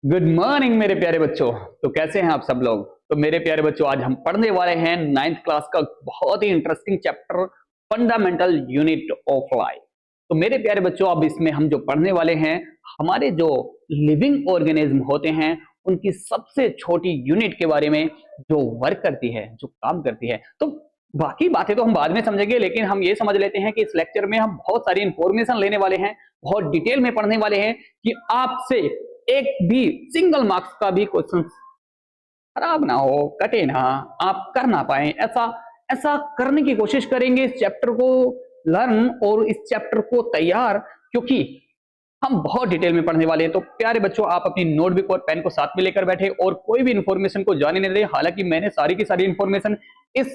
Good morning मेरे प्यारे बच्चों। तो कैसे हैं आप सब लोग। तो मेरे प्यारे बच्चों, आज हम पढ़ने वाले हैं 9th क्लास का बहुत ही interesting chapter fundamental unit of life. तो मेरे प्यारे बच्चों, अब इसमें हम जो पढ़ने वाले हैं, हमारे जो लिविंग ऑर्गेनिज्म होते हैं उनकी सबसे छोटी यूनिट के बारे में, जो वर्क करती है, जो काम करती है। तो बाकी बातें तो हम बाद में समझेंगे, लेकिन हम ये समझ लेते हैं कि इस लेक्चर में हम बहुत सारी इंफॉर्मेशन लेने वाले हैं, बहुत डिटेल में पढ़ने वाले हैं कि आपसे एक भी सिंगल मार्क्स का भी क्वेश्चन खराब ना हो, कटे ना, आप कर ना पाए, ऐसा ऐसा करने की कोशिश करेंगे इस चैप्टर को लर्न और इस चैप्टर को तैयार, क्योंकि हम बहुत डिटेल में पढ़ने वाले हैं। तो प्यारे बच्चों, आप अपनी नोटबुक और पेन को साथ में लेकर बैठे और कोई भी इंफॉर्मेशन को जाने नहीं दे। हालांकि मैंने सारी की सारी इंफॉर्मेशन इस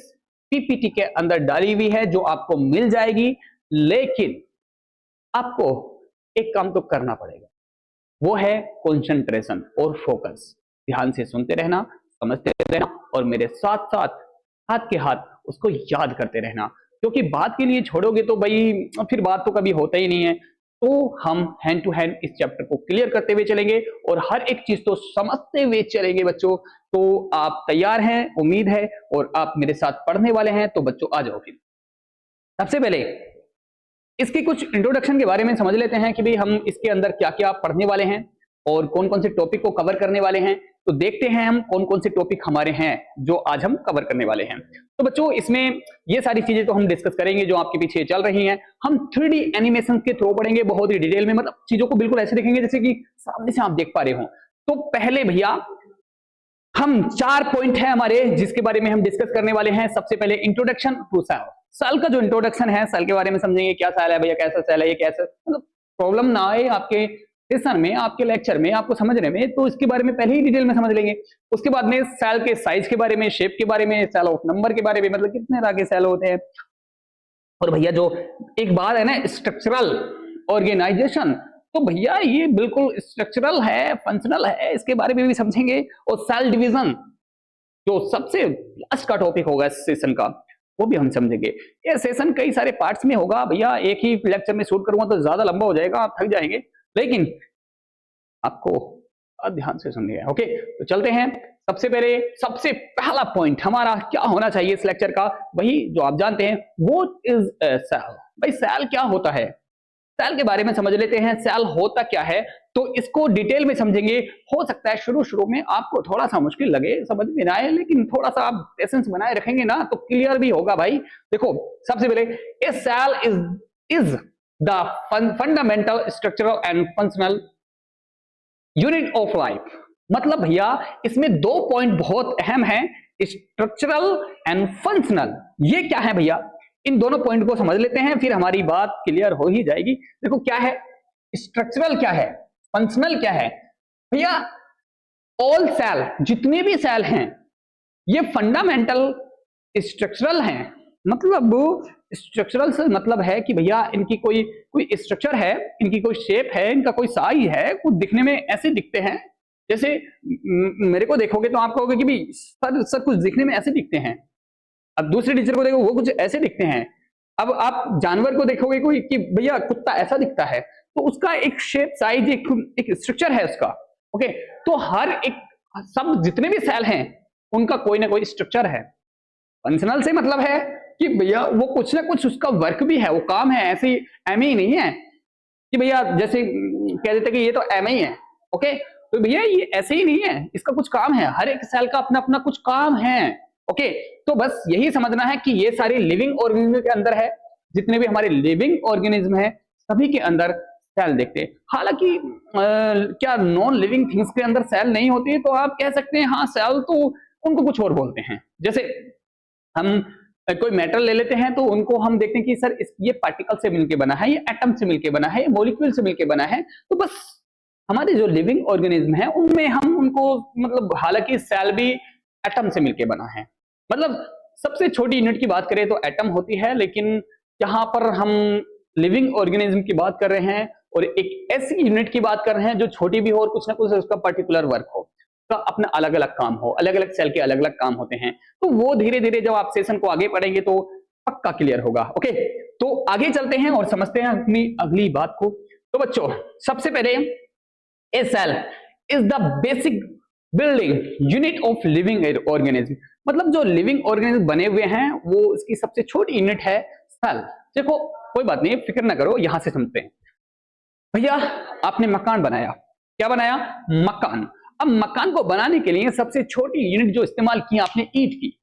पीपीटी के अंदर डाली हुई है, जो आपको मिल जाएगी, लेकिन आपको एक काम तो करना पड़ेगा, वो है कंसंट्रेशन और फोकस। ध्यान से सुनते रहना, समझते रहना और मेरे साथ साथ हाथ के हाथ उसको याद करते रहना, क्योंकि बात के लिए छोड़ोगे तो भाई फिर बात तो कभी होता ही नहीं है। तो हम हैंड टू हैंड इस चैप्टर को क्लियर करते हुए चलेंगे और हर एक चीज तो समझते हुए चलेंगे बच्चों। तो आप तैयार हैं, उम्मीद है, और आप मेरे साथ पढ़ने वाले हैं। तो बच्चों आ जाओ। फिर सबसे पहले इसकी कुछ इंट्रोडक्शन के बारे में समझ लेते हैं कि भाई हम इसके अंदर क्या क्या पढ़ने वाले हैं और कौन कौन से टॉपिक को कवर करने वाले हैं। तो देखते हैं हम कौन कौन से टॉपिक हमारे हैं जो आज हम कवर करने वाले हैं। तो बच्चों, इसमें ये सारी चीजें तो हम डिस्कस करेंगे जो आपके पीछे चल रही हैं। हम 3D एनिमेशन के थ्रू पढ़ेंगे बहुत ही डिटेल में, मतलब चीजों को बिल्कुल ऐसे देखेंगे जैसे कि सामने से आप देख पा रहे हो। तो पहले भैया हम 4 पॉइंट है हमारे जिसके बारे में हम डिस्कस करने वाले हैं। सबसे पहले इंट्रोडक्शन टू सेल। सेल का जो इंट्रोडक्शन है, सेल के बारे में समझेंगे, क्या सेल है भैया, कैसा सेल है, ये कैसा, मतलब प्रॉब्लम ना आए आपके सेशन में, आपके लेक्चर में, आपको समझने में, तो इसके बारे में पहले ही डिटेल में समझ लेंगे। उसके बाद में सेल के साइज के बारे में, शेप के बारे में, सेल ऑफ नंबर के बारे में, मतलब कितने तरह के सेल होते हैं। और भैया जो एक बात है ना, स्ट्रक्चरल ऑर्गेनाइजेशन, तो भैया ये बिल्कुल स्ट्रक्चरल है, फंक्शनल है, इसके बारे में भी समझेंगे। और सेल डिवीजन जो सबसे लास्ट का टॉपिक होगा इस सेशन का, वो भी हम समझेंगे। ये सेशन कई सारे पार्ट्स में होगा भैया, एक ही लेक्चर में शूट करूंगा तो ज्यादा लंबा हो जाएगा, आप थक जाएंगे, लेकिन आपको ध्यान से सुनिए। ओके, तो चलते हैं। सबसे पहला पॉइंट हमारा क्या होना चाहिए इस लेक्चर का, वही जो आप जानते हैं, वो इज सेल। भाई सेल क्या होता है, सेल के बारे में समझ लेते हैं। सेल होता क्या है, तो इसको डिटेल में समझेंगे। हो सकता है शुरू में आपको थोड़ा सा मुश्किल लगे, समझ में ना आए, लेकिन थोड़ा सा आप पेशेंस बनाए रखेंगे ना तो क्लियर भी होगा भाई। देखो, सबसे पहले a cell is the fundamental structural and functional unit of life. मतलब भैया इसमें 2 पॉइंट बहुत अहम है, स्ट्रक्चरल एंड फंक्शनल। ये क्या है भैया, इन दोनों पॉइंट को समझ लेते हैं, फिर हमारी बात क्लियर हो ही जाएगी। देखो क्या है स्ट्रक्चरल, क्या है फंक्शनल, क्या है भैया। ऑल सेल, जितने भी सेल हैं, ये फंडामेंटल स्ट्रक्चरल हैं। मतलब स्ट्रक्चरल से मतलब है कि भैया इनकी कोई स्ट्रक्चर है, इनकी कोई शेप है, इनका कोई साइज है, कुछ दिखने में ऐसे दिखते हैं। जैसे मेरे को देखोगे तो आप कहोगे कि भाई सर कुछ दिखने में ऐसे दिखते हैं। अब दूसरे टीचर को देखो, वो कुछ ऐसे दिखते हैं। अब आप जानवर को देखोगे कोई कि भैया कुत्ता ऐसा दिखता है, तो उसका एक शेप, साइज, एक स्ट्रक्चर है उसका। ओके, तो हर एक, सब जितने भी सेल हैं उनका कोई ना कोई स्ट्रक्चर है। फंक्शनल से मतलब है कि भैया वो कुछ ना कुछ उसका वर्क भी है, वो काम है। ऐसे एम ही नहीं है कि भैया जैसे कह देते कि ये तो एम ही है। ओके, तो भैया ये ऐसे ही नहीं है, इसका कुछ काम है। हर एक सेल का अपना अपना कुछ काम है। ओके, तो बस यही समझना है कि ये सारे लिविंग ऑर्गेनिज्म के अंदर है, जितने भी हमारे लिविंग ऑर्गेनिज्म है सभी के अंदर सेल देखते हैं। हालांकि क्या नॉन लिविंग थिंग्स के अंदर सेल नहीं होती है, तो आप कह सकते हैं हाँ सेल, तो उनको कुछ और बोलते हैं। जैसे हम कोई मेटल ले लेते हैं तो उनको हम देखते हैं कि सर ये पार्टिकल से मिलकर बना है, ये एटम से मिलकर बना है, ये मॉलिक्यूल से मिलकर बना है। तो बस हमारे जो लिविंग ऑर्गेनिज्म है उनमें हम उनको, मतलब हालांकि सेल भी एटम से मिलकर बना है, मतलब सबसे छोटी यूनिट की बात करें तो एटम होती है, लेकिन यहाँ पर हम लिविंग ऑर्गेनिज्म की बात कर रहे हैं और एक ऐसी यूनिट की बात कर रहे हैं जो छोटी भी हो और कुछ ना कुछ उसका पर्टिकुलर वर्क हो, का अपना अलग अलग काम हो। अलग अलग सेल के अलग अलग काम होते हैं, तो वो धीरे धीरे जब आप सेशन को आगे पढ़ेंगे तो पक्का क्लियर होगा। ओके, तो आगे चलते हैं और समझते हैं अपनी अगली बात को। तो बच्चों, सबसे पहले a cell is the basic building unit of living organism. मतलब जो लिविंग ऑर्गेनिज्म बने हुए हैं वो इसकी सबसे छोटी यूनिट है सेल। देखो कोई बात नहीं, फिक्र ना करो, यहां से समझते हैं। भैया आपने मकान बनाया, क्या बनाया? मकान। अब मकान को बनाने के लिए सबसे छोटी यूनिट जो इस्तेमाल की आपने, ईंट की।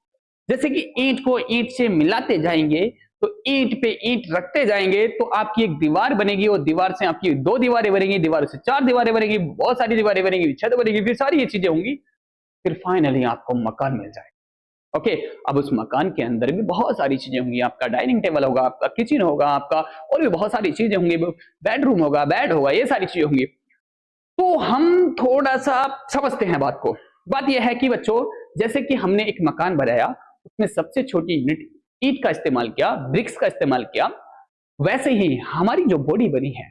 जैसे कि ईंट को ईंट से मिलाते जाएंगे, तो ईंट पे ईंट रखते जाएंगे तो आपकी एक दीवार बनेगी, और दीवार से आपकी 2 दीवारें बनेगी, दीवार से 4 दीवारें बनेगी, बहुत सारी दीवारें बनेगी, छत बनेगी, फिर सारी ये चीजें होंगी, फिर फाइनली आपको मकान मिल जाएगा। ओके, अब उस मकान के अंदर भी बहुत सारी चीजें होंगी। आपका डाइनिंग टेबल होगा, आपका किचन होगा, आपका और भी बहुत सारी चीजें होंगी, बेडरूम होगा, बेड होगा, ये सारी चीजें होंगी। तो हम थोड़ा सा समझते हैं बात को। बात यह है कि बच्चों, जैसे कि हमने एक मकान बनाया, उसमें सबसे छोटी यूनिट ईंट का इस्तेमाल किया, ब्रिक्स का इस्तेमाल किया, वैसे ही हमारी जो बॉडी बनी है,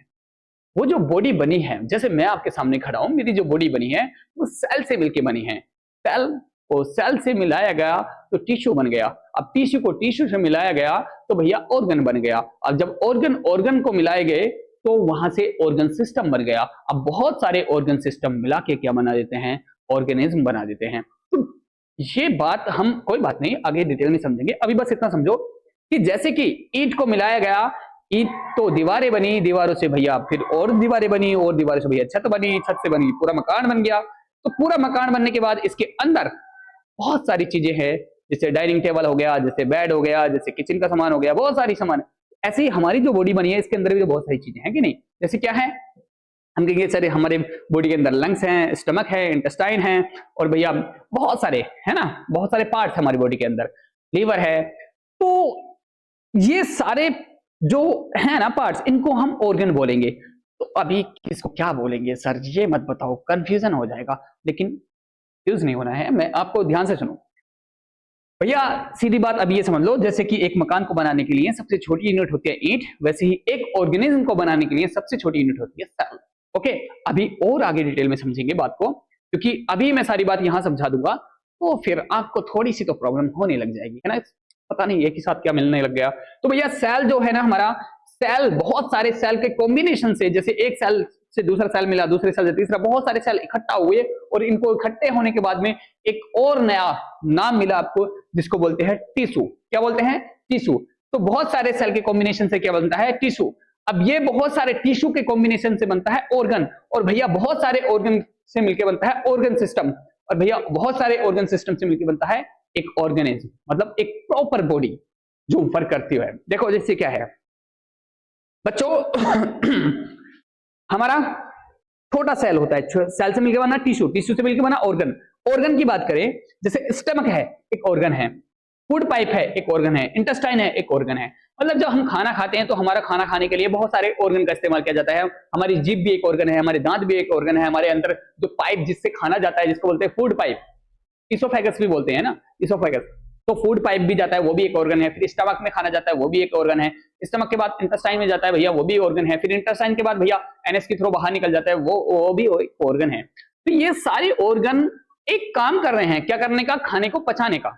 वो जो बॉडी बनी है, जैसे मैं आपके सामने खड़ा हूं, मेरी जो बॉडी बनी है वो सेल से मिलकर बनी है। सेल को सेल से मिलाया गया तो टिश्यू बन गया। अब टिश्यू को टिश्यू से मिलाया गया तो भैया ऑर्गन बन गया। अब जब ऑर्गन को मिलाए गए तो वहां से ऑर्गन सिस्टम बन गया। अब बहुत सारे ऑर्गन सिस्टम मिला के क्या बना देते हैं? ऑर्गेनिज्म बना देते हैं। तो ये बात हम, कोई बात नहीं, आगे डिटेल में समझेंगे। अभी बस इतना समझो कि जैसे कि ईंट को मिलाया गया, ईंट तो दीवारें बनी, दीवारों से भैया फिर और दीवारें बनी, और दीवारों से भैया छत बनी, छत से बनी पूरा मकान बन गया। तो पूरा मकान बनने के बाद इसके अंदर बहुत सारी चीजें हैं, जैसे डाइनिंग टेबल हो गया, जैसे बेड हो गया, जैसे किचन का सामान हो गया, बहुत सारी सामान। ऐसे ही हमारी जो बॉडी बनी है, इसके अंदर भी तो बहुत सारी चीजें हैं कि नहीं? जैसे क्या है, हम कहेंगे सर हमारे बॉडी के अंदर लंग्स हैं, स्टमक है, इंटेस्टाइन है, और भैया बहुत सारे है ना, बहुत सारे पार्ट्स हमारी बॉडी के अंदर, लीवर है। तो ये सारे जो है ना पार्ट्स, इनको हम ऑर्गन बोलेंगे। तो अभी किसको क्या बोलेंगे सर, ये मत बताओ, कंफ्यूजन हो जाएगा। लेकिन कंफ्यूज नहीं होना है, मैं आपको ध्यान से सुनो भैया। सीधी बात अब ये समझ लो, जैसे कि एक मकान को बनाने के लिए सबसे छोटी यूनिट होती है ईंट, वैसे ही एक ऑर्गेनिज्म को बनाने के लिए सबसे छोटी यूनिट होती है सेल। ओके, अभी और आगे डिटेल में समझेंगे बात को, क्योंकि अभी मैं सारी बात यहां समझा दूंगा तो फिर आपको थोड़ी सी तो प्रॉब्लम होने लग जाएगी, है ना? पता नहीं एक ही साथ क्या मिलने लग गया। तो भैया सेल जो है ना हमारा, सेल बहुत सारे सेल के कॉम्बिनेशन से, जैसे एक सेल से दूसरा सेल मिला, दूसरे सेल से तीसरा, बहुत सारे सेल इकट्ठा हुए, और इनको इकट्ठे होने के बाद में एक और नया नाम मिला आपको, जिसको बोलते हैं टिश्यू। क्या बोलते हैं? टिश्यू। तो बहुत सारे सेल के कॉम्बिनेशन से क्या बनता है? टिश्यू। अब ये बहुत सारे टिश्यू के कॉम्बिनेशन से बनता है ऑर्गन, और भैया बहुत सारे ऑर्गन से मिलकर बनता है ऑर्गन सिस्टम, और भैया बहुत सारे ऑर्गन सिस्टम से मिलकर बनता है एक ऑर्गेनिज्म, मतलब एक प्रॉपर बॉडी जो वर्क करती है। देखो जैसे क्या है बच्चों, हमारा छोटा सेल होता है, सेल से मिलकर बना टिश्यू, टिश्यू से मिलकर बना ऑर्गन। ऑर्गन की बात करें, जैसे स्टमक है एक ऑर्गन है, फूड पाइप है एक ऑर्गन है, इंटेस्टाइन है एक ऑर्गन है। मतलब जब हम खाना खाते हैं तो हमारा खाना खाने के लिए बहुत सारे ऑर्गन का इस्तेमाल किया जाता है। हमारी जीभ भी एक ऑर्गन है, हमारे दांत भी एक ऑर्गन है, हमारे अंदर जो पाइप जिससे खाना जाता है, जिसको बोलते हैं फूड पाइप, इसोफेगस भी बोलते हैं ना, इसोफेगस। तो फूड पाइप भी जाता है, वो भी एक ऑर्गन है। फिर स्टमक में खाना जाता है, वो भी एक ऑर्गन है। स्टमक के बाद इंटेस्टाइन में जाता है भैया, वो भी ऑर्गन है। फिर इंटेस्टाइन के बाद भैया एनएस के थ्रू बाहर निकल जाता है, वो भी एक ऑर्गन है। तो ये सारे ऑर्गन एक काम कर रहे हैं, क्या करने का? खाने को पचाने का।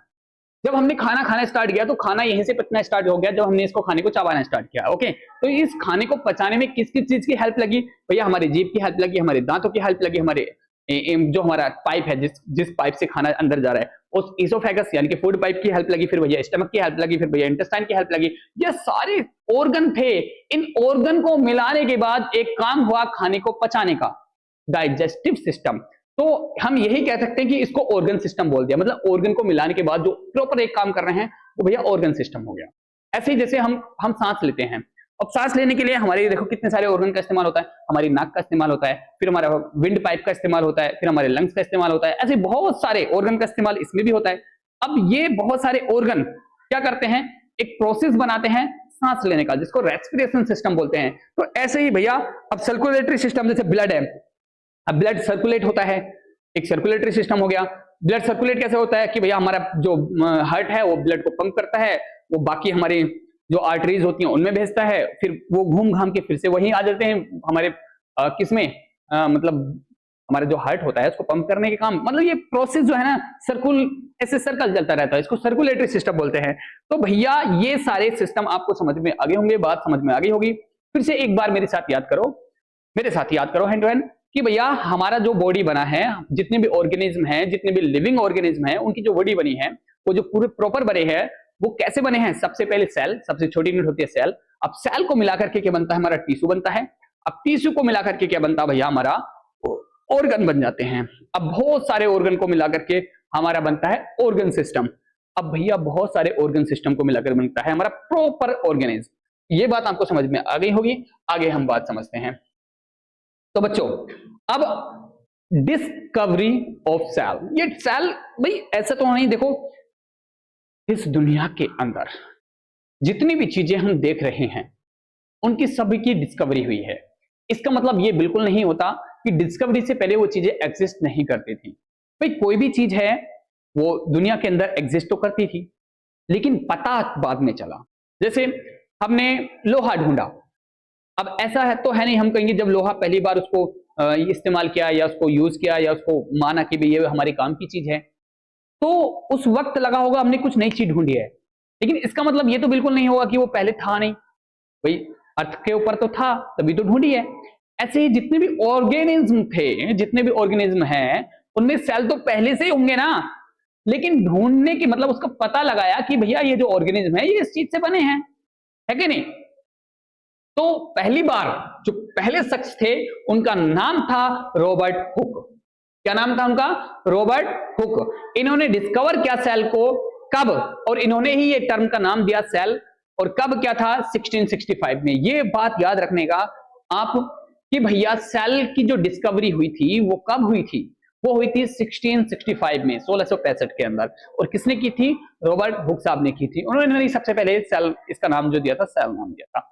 जब हमने खाना खाना स्टार्ट किया तो खाना यहीं से पचना स्टार्ट हो गया, जब हमने इसको खाने को चबाना स्टार्ट किया। ओके, तो इस खाने को पचाने में किस किस चीज की हेल्प लगी? भैया हमारी जीभ की हेल्प लगी, हमारे दांतों की हेल्प लगी, हमारे जो हमारा पाइप है, जिस पाइप से खाना अंदर जा रहा है, उस इसोफेगस यानी कि फूड पाइप की हेल्प लगी, फिर भैया स्टमक की हेल्प लगी, फिर भैया इंटेस्टाइन की हेल्प लगी। ये सारे ऑर्गन थे। इन ऑर्गन को मिलाने के बाद एक काम हुआ खाने को पचाने का, डाइजेस्टिव सिस्टम। तो हम यही कह सकते हैं कि इसको ऑर्गन सिस्टम बोल दिया। मतलब ऑर्गन को मिलाने के बाद जो प्रॉपर एक काम कर रहे हैं वो भैया ऑर्गन सिस्टम हो गया। ऐसे ही जैसे हम सांस लेते हैं, अब सांस लेने के लिए हमारे देखो कितने सारे ऑर्गन का इस्तेमाल होता है। हमारी नाक का इस्तेमाल होता है, फिर हमारा विंड पाइप का इस्तेमाल होता है, फिर हमारे लंग्स का इस्तेमाल होता है। ऐसे बहुत सारे ऑर्गन का इस्तेमाल इसमें भी होता है। अब ये बहुत सारे ऑर्गन क्या करते हैं? एक प्रोसेस बनाते हैं सांस लेने का, जिसको रेस्पिरेशन सिस्टम बोलते हैं। तो ऐसे ही भैया अब सर्कुलेटरी सिस्टम, जैसे ब्लड है, अब ब्लड सर्कुलेट होता है, एक सर्कुलेटरी सिस्टम हो गया। ब्लड सर्कुलेट कैसे होता है कि भैया हमारा जो हार्ट है वो ब्लड को पंप करता है, वो बाकी हमारी जो आर्टरीज होती हैं उनमें भेजता है, फिर वो घूम घाम के फिर से वहीं आ जाते हैं हमारे किसमें, मतलब हमारा जो हार्ट होता है उसको पंप करने के काम। मतलब ये प्रोसेस जो है ना, ऐसे सर्कल चलता रहता है, इसको सर्कुलेटरी सिस्टम बोलते हैं। तो भैया ये सारे सिस्टम आपको समझ में आ गए होंगे, बात समझ में आ गई होगी। फिर से एक बार मेरे साथ याद करो, हैंड टू हैंड। कि भैया हमारा जो बॉडी बना है, जितने भी ऑर्गेनिज्म हैं, जितने भी लिविंग ऑर्गेनिज्म हैं, उनकी जो बॉडी बनी है वो जो पूरे प्रॉपर बने हैं वो कैसे बने हैं। सबसे पहले सेल, सबसे छोटी यूनिट होती है सेल। अब सेल को मिलाकर के क्या बनता है, हमारा टिश्यू बनता है। अब टिश्यू को मिलाकर के क्या बनता है भैया, हमारा ऑर्गन बन जाते हैं। अब बहुत सारे ऑर्गन को मिलाकर के हमारा बनता है ऑर्गन सिस्टम। अब भैया बहुत सारे ऑर्गन सिस्टम को मिलाकर बनता है हमारा प्रॉपर ऑर्गेनिज्म। ये बात आपको समझ में आ गई होगी। आगे हम बात समझते हैं। तो बच्चों अब डिस्कवरी ऑफ सेल। ये सेल भाई ऐसा तो नहीं, देखो इस दुनिया के अंदर जितनी भी चीजें हम देख रहे हैं उनकी सभी की डिस्कवरी हुई है। इसका मतलब ये बिल्कुल नहीं होता कि डिस्कवरी से पहले वो चीजें एग्जिस्ट नहीं करती थी। भाई कोई भी चीज है वो दुनिया के अंदर एग्जिस्ट तो करती थी, लेकिन पता बाद में चला। जैसे हमने लोहा ढूंढा। अब ऐसा है तो है नहीं हम कहेंगे जब लोहा पहली बार उसको इस्तेमाल किया या उसको यूज किया या उसको माना कि भाई ये हमारे काम की चीज है, तो उस वक्त लगा होगा हमने कुछ नई चीज ढूंढी है। लेकिन इसका मतलब ये तो बिल्कुल नहीं होगा कि वो पहले था नहीं। भाई अर्थ के ऊपर तो था तभी तो ढूंढी है। ऐसे ही जितने भी ऑर्गेनिज्म थे, जितने भी ऑर्गेनिज्म हैं, उनमें सेल तो पहले से ही होंगे ना, लेकिन ढूंढने की मतलब उसका पता लगाया कि भैया ये जो ऑर्गेनिज्म है ये इस चीज से बने हैं, है कि नहीं। तो पहली बार जो पहले शख्स थे उनका नाम था रॉबर्ट हुक। क्या नाम था उनका, रॉबर्ट हुक। इन्होंने डिस्कवर किया सेल को कब, और इन्होंने ही ये टर्म का नाम दिया सेल। और कब क्या था, 1665 में। ये बात याद रखने का आप कि भैया सेल की जो डिस्कवरी हुई थी वो कब हुई थी, वो हुई थी 1665 में, 1665 के अंदर। और किसने की थी, रॉबर्ट हुक साहब ने की थी। उन्होंने सबसे पहले सेल इसका नाम जो दिया था, सेल नाम दिया था।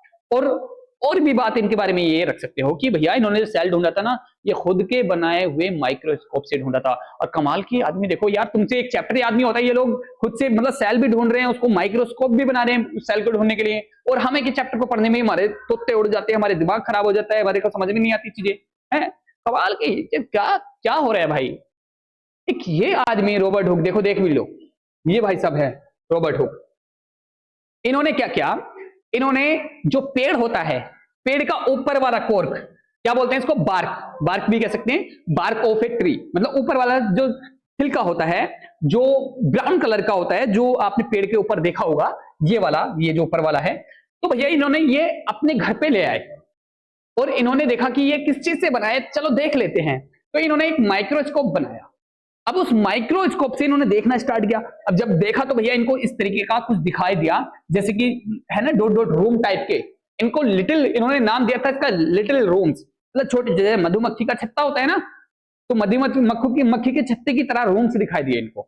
और भी बात इनके बारे में ये रख सकते हो कि भैया इन्होंने जो सेल ढूंढा था ना, ये खुद के बनाए हुए माइक्रोस्कोप से ढूंढा था। और कमाल की आदमी, देखो यार तुमसे एक चैप्टर याद नहीं होता, ये लोग खुद से मतलब सेल भी ढूंढ रहे हैं, उसको माइक्रोस्कोप भी बना रहे हैं सेल को ढूंढने के लिए। और हमें के चैप्टर को पढ़ने में हमारे तोते उड़ जाते हैं, हमारे दिमाग खराब हो जाता है, हमारे को समझ में नहीं आती चीजें हैं। कमाल की क्या क्या हो रहा है भाई। एक ये आदमी रॉबर्ट हुक, देखो देख भी लो, ये भाई साहब है रॉबर्ट हुक। इन्होंने क्या किया, इन्होंने जो पेड़ होता है, पेड़ का ऊपर वाला कोर्क, क्या बोलते हैं इसको, बार्क, बार्क भी कह सकते हैं, बार्क ऑफ ए ट्री, मतलब ऊपर वाला जो छिलका होता है जो ब्राउन कलर का होता है, जो आपने पेड़ के ऊपर देखा होगा, ये वाला, ये जो ऊपर वाला है। तो भैया इन्होंने ये अपने घर पे ले आए और इन्होंने देखा कि ये किस चीज से बना है, चलो देख लेते हैं। तो इन्होंने एक माइक्रोस्कोप बनाया। अब उस माइक्रोस्कोप से इन्होंने देखना स्टार्ट किया। अब जब देखा तो भैया इनको इस तरीके का कुछ दिखाई दिया, जैसे कि है ना डॉट डॉट रूम टाइप के। इनको लिटिल, इन्होंने नाम दिया था इसका लिटिल रूम्स, मतलब छोटे, जैसे मधुमक्खी का छत्ता होता है ना, तो मक्खी के छत्ते की तरह रूम्स दिखाई दिए इनको।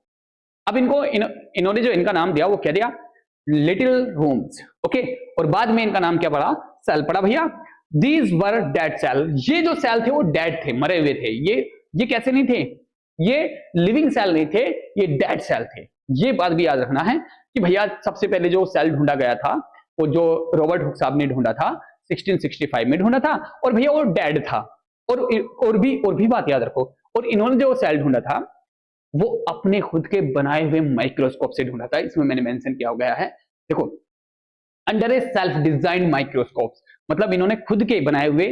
अब इनको इन्होंने जो इनका नाम दिया वो क्या दिया, लिटिल रूम्स। ओके, और बाद में इनका नाम क्या पड़ा, सेल पड़ा भैया। These were dead cell. ये जो सेल थे वो डेड थे, मरे हुए थे। ये कैसे नहीं थे, ये लिविंग सेल नहीं थे, ये डेड सेल थे। ये बात भी याद रखना है कि भैया सबसे पहले जो सेल ढूंढा गया था वो जो रॉबर्ट हुक साहब ने ढूंढा था 1665 में ढूंढा था, और भैया वो डेड था। और भी बात याद रखो, और इन्होंने जो सेल ढूंढा था वो अपने खुद के बनाए हुए माइक्रोस्कोप से ढूंढा था। इसमें मैंने मेंशन किया गया है, देखो, अंडर ए सेल्फ डिजाइंड माइक्रोस्कोप, मतलब इन्होंने खुद के बनाए हुए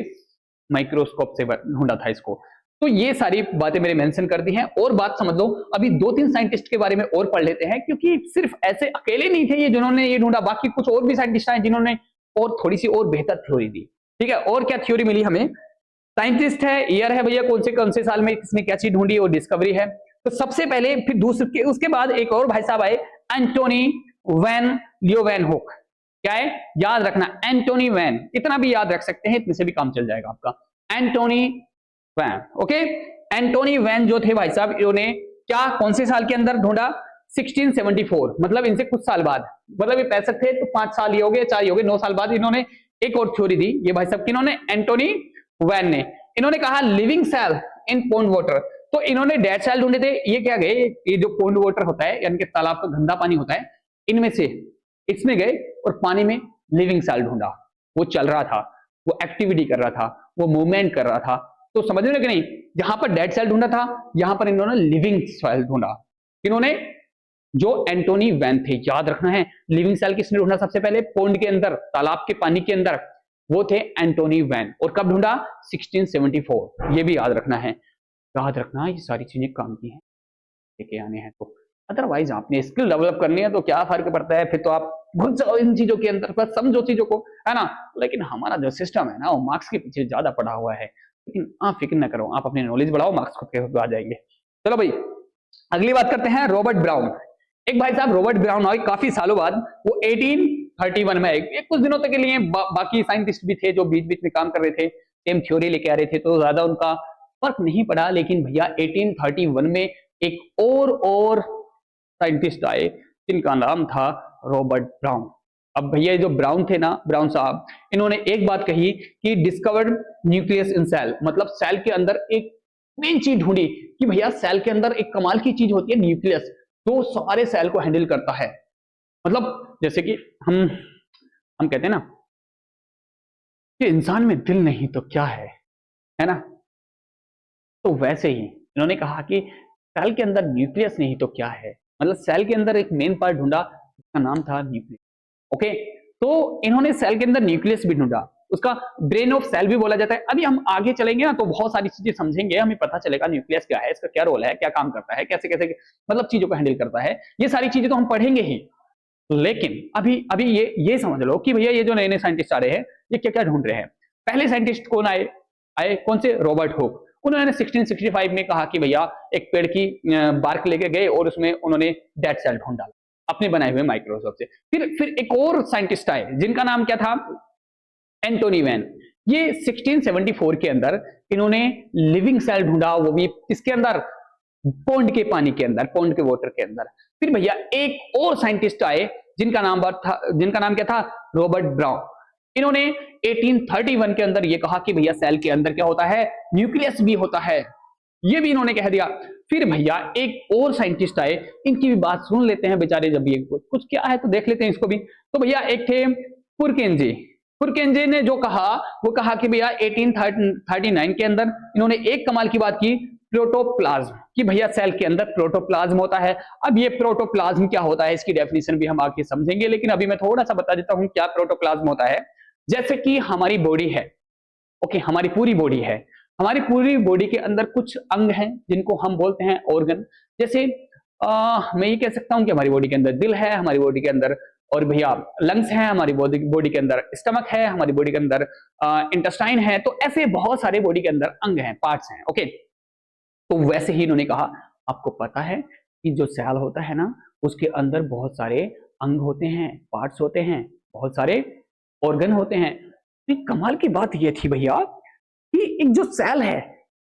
माइक्रोस्कोप से ढूंढा था इसको। तो ये सारी बातें मेरे मेंशन कर दी हैं। और बात समझ लो, अभी 2-3 साइंटिस्ट के बारे में और पढ़ लेते हैं, क्योंकि सिर्फ ऐसे अकेले नहीं थे ये जिन्होंने ये ढूंढा, बाकी कुछ और भी साइंटिस्ट हैं जिन्होंने और थोड़ी सी और बेहतर थ्योरी दी। ठीक है, और क्या थ्योरी मिली हमें, साइंटिस्ट है, ईयर है भैया, कौन से साल में किसने क्या चीज ढूंढी और डिस्कवरी है। तो सबसे पहले, फिर दूसरे, उसके बाद एक और भाई साहब आए, एंटोनी वैन लीeuwenhoek। क्या है, याद रखना, एंटोनी वैन, इतना भी याद रख सकते हैं, इतने से भी काम चल जाएगा आपका। Antonie van, okay. Antonie van जो थे भाई साहब, इन्होंने क्या, कौन से साल के अंदर ढूंढा, 1674, मतलब इनसे कुछ साल बाद, मतलब ये 65 थे तो 5 साल ही हो गए, 4 ही हो गए, 9 साल बाद इन्होंने एक और थ्योरी दी। ये भाई साहब किन्होंने, एंटोनी वैन ने। इन्होंने कहा living cell in pond water. तो इन्होंने डेड सेल ढूंढे थे, ये क्या गए, ये जो पॉन्ड वाटर होता है यानी कि तालाब का गंदा पानी होता है, इनमें से इसमें गए और पानी में लिविंग सेल ढूंढा। वो चल रहा था, वो एक्टिविटी कर रहा था, वो मूवमेंट कर रहा था। तो समझ रहे हो कि नहीं, जहां पर डेड सेल ढूंढा था, यहां पर इन्होंने लिविंग सेल ढूंढा। इन्होंने, जो एंटोनी वैन थे, याद रखना है, लिविंग सेल किसने ढूंढा सबसे पहले, पॉन्ड के अंदर, तालाब के पानी के अंदर, वो थे एंटोनी वैन। और कब ढूंढा? 1674। ये भी याद रखना है, याद रखना ये सारी चीजें काम की हैं लेके आने हैं। तो अदरवाइज आपने स्किल डेवलप करनी है तो क्या फर्क पड़ता है, फिर तो आप घुस जाओ इन चीजों के अंदर, बस समझो चीजों को, है ना। लेकिन हमारा जो सिस्टम है ना वो मार्क्स के पीछे ज्यादा पड़ा हुआ है। लेकिन आप फिक्र ना करो, आप अपनी नॉलेज बढ़ाओ, मार्क्स खुद के खुद आ जाएंगे। चलो भाई अगली बात करते हैं, रॉबर्ट ब्राउन। एक भाई साहब रॉबर्ट ब्राउन आए काफी सालों बाद, वो 1831 में आए। कुछ दिनों तक के लिए बाकी साइंटिस्ट भी थे जो बीच बीच में काम कर रहे थे, सेम थ्योरी लेके आ रहे थे, तो ज्यादा उनका फर्क नहीं पड़ा। लेकिन भैया 1831 में एक और साइंटिस्ट आए जिनका नाम था रॉबर्ट ब्राउन। अब भैया जो ब्राउन थे ना, ब्राउन साहब, इन्होंने एक बात कही कि डिस्कवर्ड न्यूक्लियस इन सेल, मतलब सेल के अंदर एक मेन चीज ढूंढी कि भैया सेल के अंदर एक कमाल की चीज होती है न्यूक्लियस, तो सारे सेल को हैंडल करता है। मतलब जैसे कि हम कहते हैं ना कि इंसान में दिल नहीं तो क्या है ना, तो वैसे ही इन्होंने कहा कि सेल के अंदर न्यूक्लियस नहीं तो क्या है, मतलब सेल के अंदर एक मेन पार्ट ढूंढा, उसका नाम था न्यूक्लियस। ओके, तो इन्होंने सेल के अंदर न्यूक्लियस भी ढूंढा, उसका ब्रेन ऑफ सेल भी बोला जाता है। अभी हम आगे चलेंगे ना तो बहुत सारी चीजें समझेंगे, हमें पता चलेगा न्यूक्लियस क्या है, इसका क्या रोल है, क्या काम करता है, कैसे कैसे मतलब चीजों को हैंडल करता है, ये सारी चीजें तो हम पढ़ेंगे ही। लेकिन अभी ये समझ लो कि भैया ये जो नए नए साइंटिस्ट आ रहे हैं ये क्या क्या ढूंढ रहे हैं। पहले साइंटिस्ट कौन आए कौन से? Robert Hooke. उन्होंने 1665 में कहा कि भैया एक पेड़ की बार्क लेके गए और उसमें उन्होंने डेड सेल ढूंढ डाला अपने बनाए हुए माइक्रोस्कोप से। फिर एक और साइंटिस्ट आए जिनका नाम क्या था? Antonie van. ये 1674 के अंदर इन्होंने लिविंग सेल ढूंढा, वो भी किसके अंदर? पौंड के पानी के अंदर, पौंड के वाटर के अंदर। फिर भैया एक और साइंटिस्ट आए जिनका नाम क्या था? Robert brown. इन्होंने 1831 के अंदर ये कहा कि भैया सेल के अंदर क्या होता है? न्यूक्लियस भी होता है, ये भी इन्होंने कह दिया। फिर भैया एक और साइंटिस्ट आए, इनकी भी बात सुन लेते हैं बेचारे, जब ये कुछ क्या है तो देख लेते हैं इसको भी। तो भैया एक थे पुरकेंजे ने जो कहा वो कहा कि भैया 1839 के अंदर इन्होंने एक कमाल की बात की, प्रोटोप्लाज्म, कि भैया सेल के अंदर प्रोटोप्लाज्म होता है। अब ये प्रोटोप्लाज्म क्या होता है इसकी डेफिनेशन भी हम आगे समझेंगे, लेकिन अभी मैं थोड़ा सा बता देता हूं क्या प्रोटोप्लाज्म होता है। जैसे कि हमारी बॉडी है, ओके, हमारी पूरी बॉडी है, हमारी पूरी बॉडी के अंदर कुछ अंग हैं जिनको हम बोलते हैं ऑर्गन। जैसे मैं ये कह सकता हूं कि हमारी बॉडी के अंदर दिल है, हमारी बॉडी के अंदर और भैया लंग्स हैं, हमारी बॉडी के अंदर स्टमक है, हमारी बॉडी के अंदर इंटेस्टाइन है। तो ऐसे बहुत सारे बॉडी के अंदर अंग हैं, पार्ट्स हैं। ओके, तो वैसे ही इन्होंने कहा आपको पता है कि जो सेल होता है ना उसके अंदर बहुत सारे अंग होते हैं, पार्ट्स होते हैं, बहुत सारे ऑर्गन होते हैं। तो कमाल की बात ये थी भैया कि एक जो सेल है,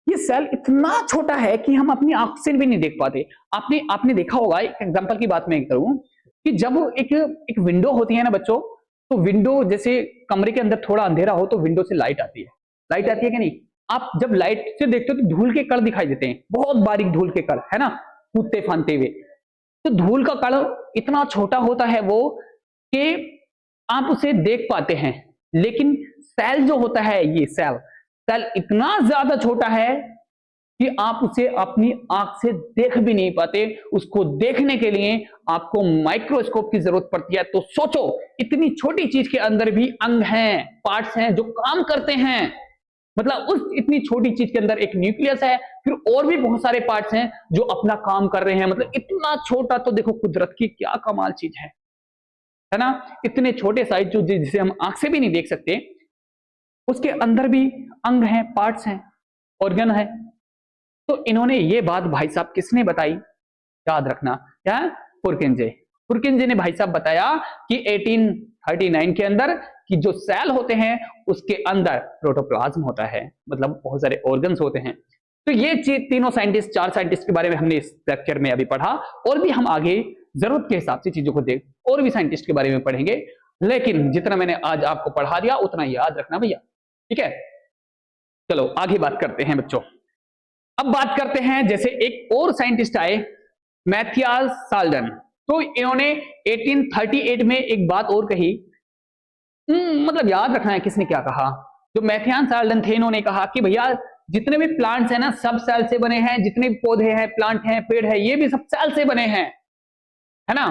ये सेल इतना छोटा है कि हम अपनी आंख से भी नहीं देख पाते। आपने देखा होगा, एक एग्जांपल की बात मैं करूं कि जब एक विंडो होती है ना बच्चों, तो विंडो जैसे कमरे के अंदर थोड़ा अंधेरा हो तो विंडो से लाइट आती है कि नहीं? आप जब लाइट से देखते हो तो धूल के कण दिखाई देते हैं, बहुत बारीक धूल के कण, है ना, कूदते फानते हुए। तो धूल का कण इतना छोटा होता है वो कि आप उसे देख पाते हैं, लेकिन सेल जो होता है, ये सेल इतना ज्यादा छोटा है कि आप उसे अपनी आंख से देख भी नहीं पाते। उसको देखने के लिए आपको माइक्रोस्कोप की जरूरत पड़ती है। तो सोचो, इतनी छोटी चीज के अंदर भी अंग हैं, पार्ट्स हैं जो काम करते हैं। मतलब उस इतनी छोटी चीज के अंदर एक न्यूक्लियस है, फिर और भी बहुत सारे पार्ट्स हैं जो अपना काम कर रहे हैं। मतलब इतना छोटा, तो देखो कुदरत की क्या कमाल चीज है ना। इतने छोटे साइज जो जिसे हम आंख से भी नहीं देख सकते, उसके अंदर भी अंग हैं, पार्ट्स हैं, ऑर्गन है। तो इन्होंने ये बात भाई साहब किसने बताई? याद रखना, क्या? पुरकेंजे ने भाई साहब बताया कि 1839 के अंदर कि जो सेल होते हैं उसके अंदर प्रोटोप्लाज्म होता है, मतलब बहुत सारे ऑर्गन्स होते हैं। तो ये तीनों साइंटिस्ट, 4 साइंटिस्ट के बारे में हमने इस लेक्चर में अभी पढ़ा, और भी हम आगे जरूरत के हिसाब से चीजों को देख और भी साइंटिस्ट के बारे में पढ़ेंगे। लेकिन जितना मैंने आज आपको पढ़ा दिया उतना याद रखना भैया, ठीक है। चलो आगे बात करते हैं बच्चों। अब बात करते हैं, जैसे एक और साइंटिस्ट आए, मैथियास साल्डन। तो इन्होंने 1838 में एक बात और कही, मतलब याद रखना है किसने क्या कहा। जो मैथियास साल्डन थे, इन्होंने कहा कि भैया जितने भी प्लांट्स हैं ना सब सेल से बने हैं, जितने भी पौधे हैं, प्लांट हैं, पेड़ है, ये भी सब सेल से बने हैं, है ना।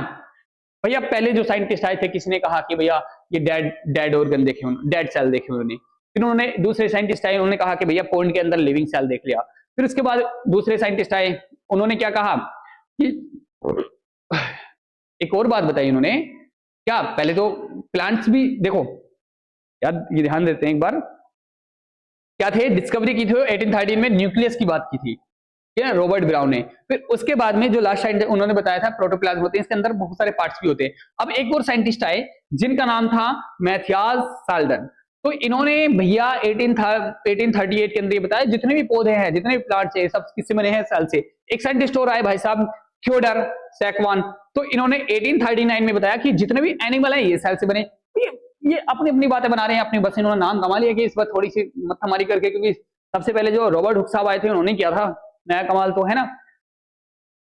भैया पहले जो साइंटिस्ट आए थे, किसने कहा कि भैया ये डेड ऑर्गन देखे, डेड सेल देखे उन्होंने। फिर उन्होंने दूसरे साइंटिस्ट आए, उन्होंने कहा कि भैया पॉन्ड के अंदर लिविंग सेल देख लिया। फिर उसके बाद दूसरे साइंटिस्ट आए, उन्होंने क्या कहा कि एक और बात बताई उन्होंने, क्या पहले तो प्लांट्स भी देखो यार, ये ध्यान देते हैं एक बार, क्या थे डिस्कवरी की थी 1813 में, न्यूक्लियस की बात की थी, ठीक है, रॉबर्ट ब्राउन ने। फिर उसके बाद में जो लास्ट साइंटिस्ट उन्होंने बताया था प्रोटोप्लाज्म होते हैं, इसके अंदर बहुत सारे पार्ट्स भी होते हैं। अब एक और साइंटिस्ट आए जिनका नाम था मैथियास साल्डन। तो इन्होंने भैया 1838 के अंदर ये बताया जितने भी पौधे हैं, जितने भी प्लांट्स है, सब किससे बने हैं, सेल से। एक साइंटिस्ट और आए भाई साहब थियोडर सैकवान, तो इन्होंने 1839 में बताया कि जितने भी एनिमल है ये सेल से बने। ये अपनी अपनी बातें बना रहे हैं अपनी, बस इन्होंने नाम कमा लिया कि इस बार थोड़ी सी मत्थामारी करके, क्योंकि सबसे पहले जो रॉबर्ट हुक साहब आए थे उन्होंने किया था, नया कमाल तो है ना।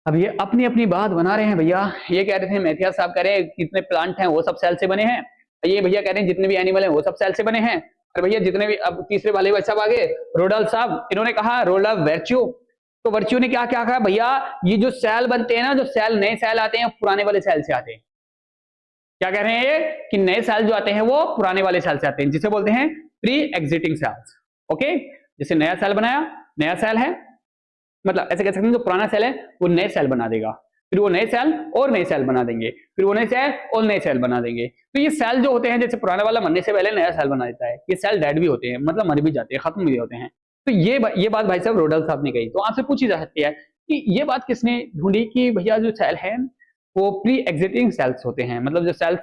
अब ये अपनी अपनी बात बना रहे हैं भैया। ये कह रहे थे मैथियास साहब कह रहे हैं कितने प्लांट हैं वो सब सेल से बने हैं, ये भैया कह रहे हैं जितने भी एनिमल हैं वो सब सेल से बने हैं। और भैया जितने भी, अब तीसरे वाले भाई साहब आगे रोडल्फ साहब, इन्होंने कहा रोडल्फ वर्च्यू, तो वर्च्यू ने क्या क्या कहा भैया, ये जो सेल बनते हैं ना, जो सेल नए सेल आते हैं पुराने वाले सेल से आते हैं। क्या कह रहे हैं ये कि नए सेल जो आते हैं वो पुराने वाले सेल से आते हैं, जिसे बोलते हैं प्री एग्जिटिंग सेल्स। ओके, जैसे नया सेल बनाया, नया सेल है, मतलब ऐसे कह सकते हैं जो पुराना सेल है वो नए सेल बना देगा, फिर वो नए सेल और नए सेल बना देंगे, फिर वो नए सेल और नए सेल बना देंगे। तो ये सेल जो होते हैं, जैसे पुराना वाला मरने से पहले नया सेल बना देता है, ये सेल डेड भी होते हैं, मतलब मर भी जाते हैं, खत्म भी होते हैं। तो ये बात भाई साहब रोडल्फ साहब ने कही। तो आपसे पूछी जा सकती है कि ये बात किसने ढूंढी कि भैया जो सेल है वो प्री एग्जिटिंग सेल्स होते हैं, मतलब जो सेल्स,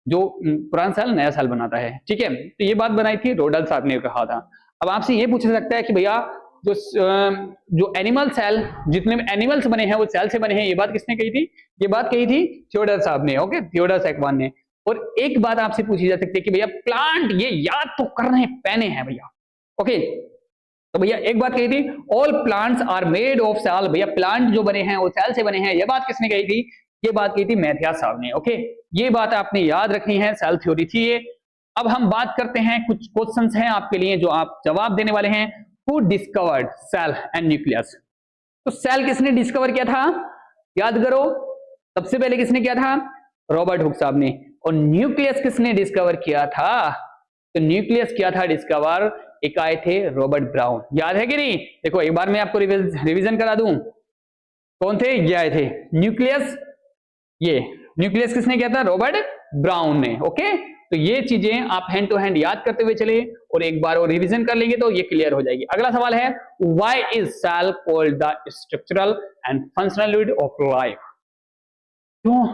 जो पुराना सेल नया सेल बनाता है, ठीक है। तो ये बात बनाई थी रोडल्फ साहब ने कहा था। अब आपसे ये पूछा सकता है कि भैया जो एनिमल सेल, जितने भी एनिमल्स बने हैं वो सेल से बने हैं, ये बात किसने कही थी, ये बात कही थी थियोडर साहब ने, ओके, थियोडर सैकवान ने। और एक बात आपसे पूछी जा सकती है कि भैया प्लांट, ये याद तो करने पैने हैं भैया, ओके। तो भैया एक बात कही थी all plants are made of cell, भैया प्लांट जो बने हैं वो सेल से बने हैं, ये बात किसने कही थी, ये बात कही थी मैथियास साहब ने, ओके। ये बात आपने याद रखनी है, सेल थ्योरी थी ये। अब हम बात करते हैं, कुछ क्वेश्चंस हैं आपके लिए जो आप जवाब देने वाले हैं। Who discovered cell and nucleus? तो सेल किसने डिस्कवर किया था, याद करो, सबसे पहले किसने किया था, रॉबर्ट हुक साहब ने। और न्यूक्लियस किसने डिस्कवर किया था, तो न्यूक्लियस किया था डिस्कवर, एक आए थे रॉबर्ट ब्राउन, याद है कि नहीं? देखो एक बार मैं आपको रिवीजन करा दूं, कौन थे, ये आए थे न्यूक्लियस, ये न्यूक्लियस किसने किया था, रॉबर्ट ब्राउन ने, ओके। तो ये चीजें आप हैंड टू हैंड याद करते हुए चले और एक बार और रिवीजन कर लेंगे तो ये क्लियर हो जाएगी। अगला सवाल है, why is cell called the structural and functional unit of life? क्यों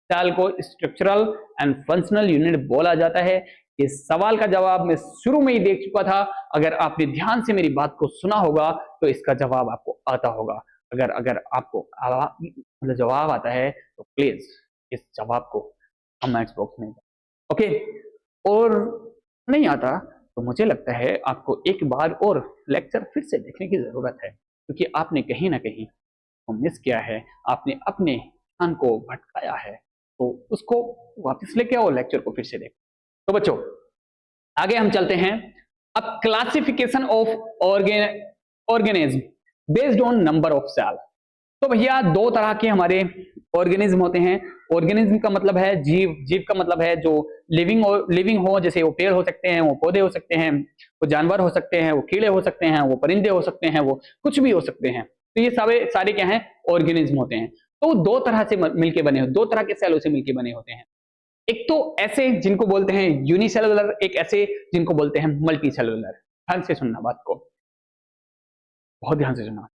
सेल को स्ट्रक्चरल एंड फंक्शनल यूनिट बोला जाता है? इस सवाल का जवाब मैं शुरू में ही देख चुका था, अगर आपने ध्यान से मेरी बात को सुना होगा तो इसका जवाब आपको आता होगा। अगर आपको मतलब जवाब आता है तो प्लीज इस जवाब को कमेंट्स बॉक्स में, ओके। और नहीं आता तो मुझे लगता है आपको एक बार और लेक्चर फिर से देखने की जरूरत है, क्योंकि आपने कहीं ना कहीं को मिस किया है, आपने अपने ध्यान को भटकाया है, तो उसको वापस लेके आओ, लेक्चर को फिर से देखो। तो बच्चों आगे हम चलते हैं। अब classification of organism based on number of cell. तो भैया दो तरह के हमारे ऑर्गेनिज्म होते हैं। ऑर्गेनिज्म का मतलब है जीव, जीव का मतलब है जो लिविंग हो, जैसे वो पेड़ हो सकते हैं, वो पौधे हो सकते हैं, वो जानवर हो सकते हैं, वो कीड़े हो सकते हैं, वो परिंदे हो सकते हैं, वो कुछ भी हो सकते हैं। तो ये सारे क्या हैं, ऑर्गेनिज्म होते हैं। तो दो तरह से मिलके बने, दो तरह के सेलों से मिलके बने होते हैं। एक तो ऐसे जिनको बोलते हैं यूनिसेलुलर, एक ऐसे जिनको बोलते हैं मल्टी सेलुलर। ध्यान से सुनना बात को, बहुत ध्यान से सुनना।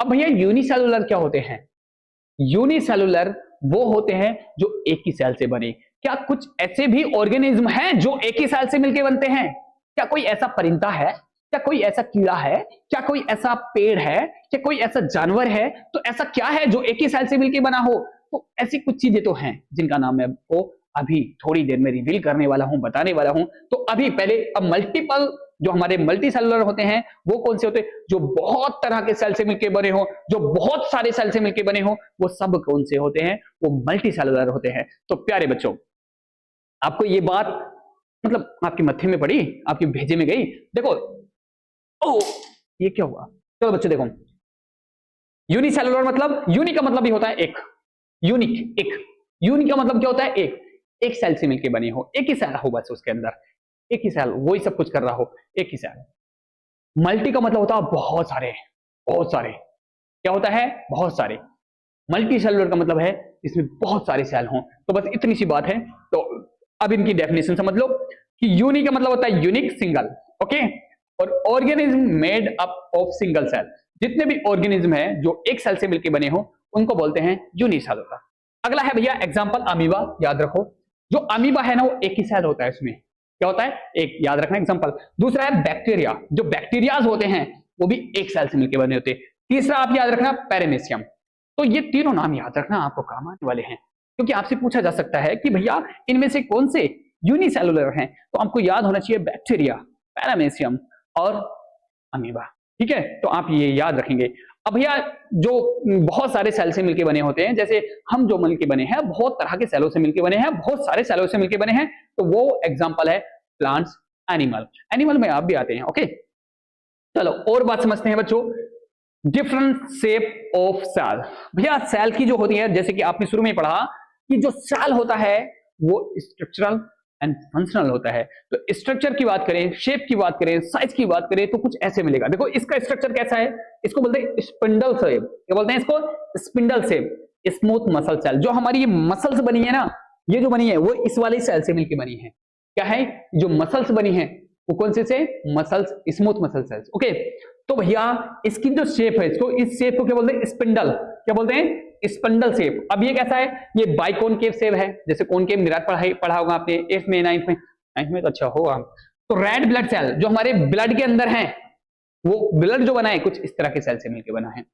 अब भैया यूनिसेलुलर क्या होते हैं? यूनिसेलुलर वो होते हैं जो एक ही सेल से बने। क्या कुछ ऐसे भी ऑर्गेनिज्म हैं जो एक ही सेल से मिलकर बनते हैं? क्या कोई ऐसा परिंदा है, क्या कोई ऐसा कीड़ा है, क्या कोई ऐसा पेड़ है, क्या कोई ऐसा जानवर है? तो ऐसा क्या है जो एक ही सेल से मिलकर बना हो? तो ऐसी कुछ चीजें तो हैं जिनका नाम मैं आपको अभी थोड़ी देर में रिवील करने वाला हूं, बताने वाला हूं। तो अभी पहले अब मल्टीपल जो हमारे मल्टी सेलुलर होते हैं वो कौन से होते हैं? जो बहुत तरह के सेल से मिलकर बने हो, जो बहुत सारे सेल से मिलकर बने हो, वो सब कौन से होते हैं? वो मल्टी सेलुलर होते हैं। तो प्यारे बच्चों आपको ये बात मतलब आपके मत्थे में पड़ी, आपकी भेजे में गई। देखो ओ ये क्या हुआ? चलो बच्चों देखो, यूनिसेलुलर मतलब, यूनि का मतलब ही होता है एक, यूनिक, एक। यूनि का मतलब क्या होता है? एक। एक सेल से मिलकर बने हो, एक ही सेल हो बस उसके अंदर, एक ही सेल वही सब कुछ कर रहा हो, एक ही सेल। मल्टी का मतलब होता है बहुत सारे, बहुत सारे। क्या होता है? बहुत सारे। मल्टी सेलुलर का मतलब है इसमें बहुत सारे सेल हों। तो बस इतनी सी बात है। तो अब इनकी डेफिनेशन समझ लो कि यूनिक का मतलब होता है यूनिक, सिंगल, ओके। और organism made up of single cell, जितने भी ऑर्गेनिज्म है जो एक सेल से मिलकर बने हो उनको बोलते हैं यूनिसेलुलर। अगला है भैया एग्जांपल अमीबा, याद रखो। जो अमीबा है ना वो एक ही सेल होता है, इसमें क्या होता है? एक, याद रखना एग्जांपल। दूसरा है बैक्टीरिया, जो बैक्टीरियाज होते हैं वो भी एक सेल से मिलकर बने होते हैं। तीसरा आप याद रखना पैरामीशियम। तो ये तीनों नाम याद रखना, आपको काम आने वाले हैं, क्योंकि आपसे पूछा जा सकता है कि भैया इनमें से कौन से यूनिसेलुलर हैं, तो आपको याद होना चाहिए बैक्टीरिया, पैरामीशियम और अमीबा। ठीक है, तो आप ये याद रखेंगे। अब भैया जो बहुत सारे सेल से मिलकर बने होते हैं, जैसे हम जो मिलकर बने हैं बहुत तरह के सेलों से मिलकर बने हैं, बहुत सारे सेलों से मिलकर बने हैं, तो वो एग्जांपल है प्लांट्स, एनिमल। एनिमल में आप भी आते हैं, ओके। चलो और बात समझते हैं बच्चों, डिफरेंट शेप ऑफ सेल। भैया सेल की जो होती है, जैसे कि आपने शुरू में पढ़ा कि जो सेल होता है वो स्ट्रक्चरल एंड फंक्शनल होता है। तो स्ट्रक्चर की बात करें, शेप की बात करें, साइज की बात करें तो कुछ ऐसे मिलेगा। देखो इसका स्ट्रक्चर कैसा है, इसको बोलते हैं स्पिंडल शेप। क्या बोलते हैं इसको? Spindle shape. Smooth muscle cell, जो हमारी ये मसल्स बनी है ना, ये जो बनी है वो इस वाले सेल से मिलकर बनी है। क्या है? जो मसल्स बनी है वो कौन से muscles, smooth muscle cells, okay. तो भैया इसकी जो शेप है, इसको, इस शेप को क्या बोलते हैं? स्पिंडल। क्या बोलते हैं? Spindle shape. अब ये कैसा है? ये बाइकॉनकेव शेप है, जैसे कॉनकेव निराट पढ़ा होगा आपने 8th में, 9th में तो अच्छा होगा। तो रेड ब्लड सेल जो हमारे ब्लड के अंदर है, वो ब्लड जो बना है कुछ इस तरह के सेल से मिलकर बना है।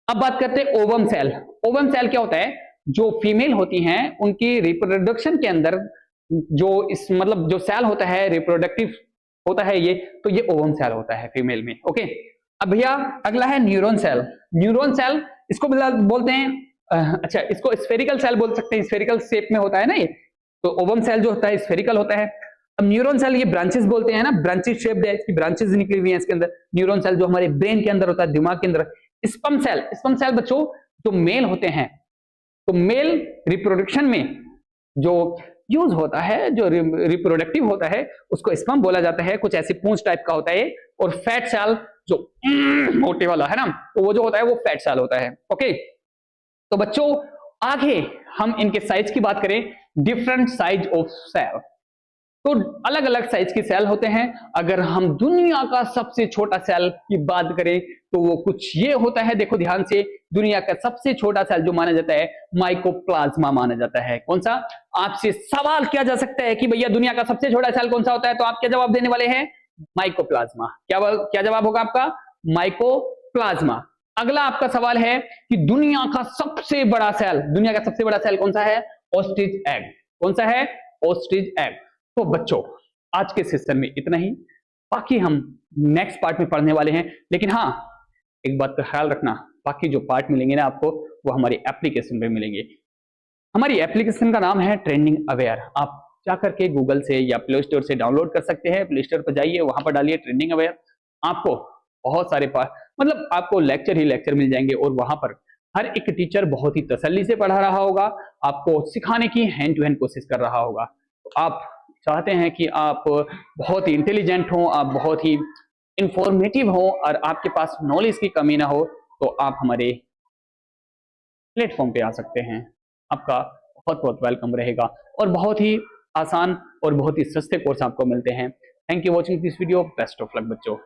अब बात करते हैं ओवम सेल। ओवम सेल क्या होता है? जो फीमेल होती हैं उनकी रिप्रोडक्शन के अंदर जो इस मतलब जो सेल होता है रिप्रोडक्टिव होता है ये, तो ये ओवम सेल होता है फीमेल में, ओके। अब भैया अगला है न्यूरॉन सेल। न्यूरॉन सेल इसको बोलते हैं अच्छा, इसको स्फेरिकल सेल बोल सकते हैं, स्फेरिकल शेप में होता है ना ये। तो ओवम सेल जो होता है स्फेरिकल होता है। अब न्यूरॉन सेल ये ब्रांचेस बोलते हैं ना, ब्रांचेस शेप्ड है, इसकी ब्रांचेस निकली हुई हैं इसके अंदर। न्यूरॉन सेल जो हमारे ब्रेन के अंदर होता है, दिमाग के अंदर। स्पर्म सेल, स्पर्म सेल बच्चों जो मेल होते हैं, तो मेल रिप्रोडक्शन में जो यूज होता है, जो रिप्रोडक्टिव होता है उसको स्पर्म बोला जाता है। कुछ ऐसी पूंछ टाइप का होता है। और फैट सेल जो मोटे वाला है ना, तो वो जो होता है वो फैट सेल होता है, ओके। तो बच्चों आगे हम इनके साइज की बात करें, डिफरेंट साइज ऑफ सेल। तो अलग अलग साइज के सेल होते हैं। अगर हम दुनिया का सबसे छोटा सेल की बात करें तो वो कुछ ये होता है, देखो ध्यान से। दुनिया का सबसे छोटा सेल जो माना जाता है माइकोप्लाज्मा माना जाता है। कौन सा? आपसे सवाल किया जा सकता है कि भैया दुनिया का सबसे छोटा सेल कौन सा होता है, तो आप क्या जवाब देने वाले हैं? माइकोप्लाज्मा। क्या जवाब होगा आपका? माइकोप्लाज्मा। अगला आपका सवाल है कि दुनिया का सबसे बड़ा सेल कौन सा है? Ostrich egg. कौन सा है? Ostrich egg. तो बच्चों आज के सेशन में इतना ही, बाकी हम नेक्स्ट पार्ट में पढ़ने वाले हैं। लेकिन हाँ, एक बात का ख्याल रखना, बाकी जो पार्ट मिलेंगे ना आपको वो हमारी एप्लीकेशन में मिलेंगे। हमारी एप्लीकेशन का नाम है ट्रेंडिंग अवेयर। आप जाकर के गूगल से या प्ले स्टोर से डाउनलोड कर सकते हैं। प्ले स्टोर पर जाइए, वहां पर डालिए ट्रेंडिंग अवेयर। आपको बहुत सारे मतलब आपको लेक्चर ही लेक्चर मिल जाएंगे, और वहां पर हर एक टीचर बहुत ही तसल्ली से पढ़ा रहा होगा, आपको सिखाने की हैंड टू हैंड कोशिश कर रहा होगा। तो आप चाहते हैं कि आप बहुत ही इंटेलिजेंट हो, आप बहुत ही इंफॉर्मेटिव हो और आपके पास नॉलेज की कमी ना हो, तो आप हमारे प्लेटफॉर्म पे आ सकते हैं। आपका बहुत बहुत वेलकम रहेगा, और बहुत ही आसान और बहुत ही सस्ते कोर्स आपको मिलते हैं। Thank you watching this video. Best of luck बच्चों।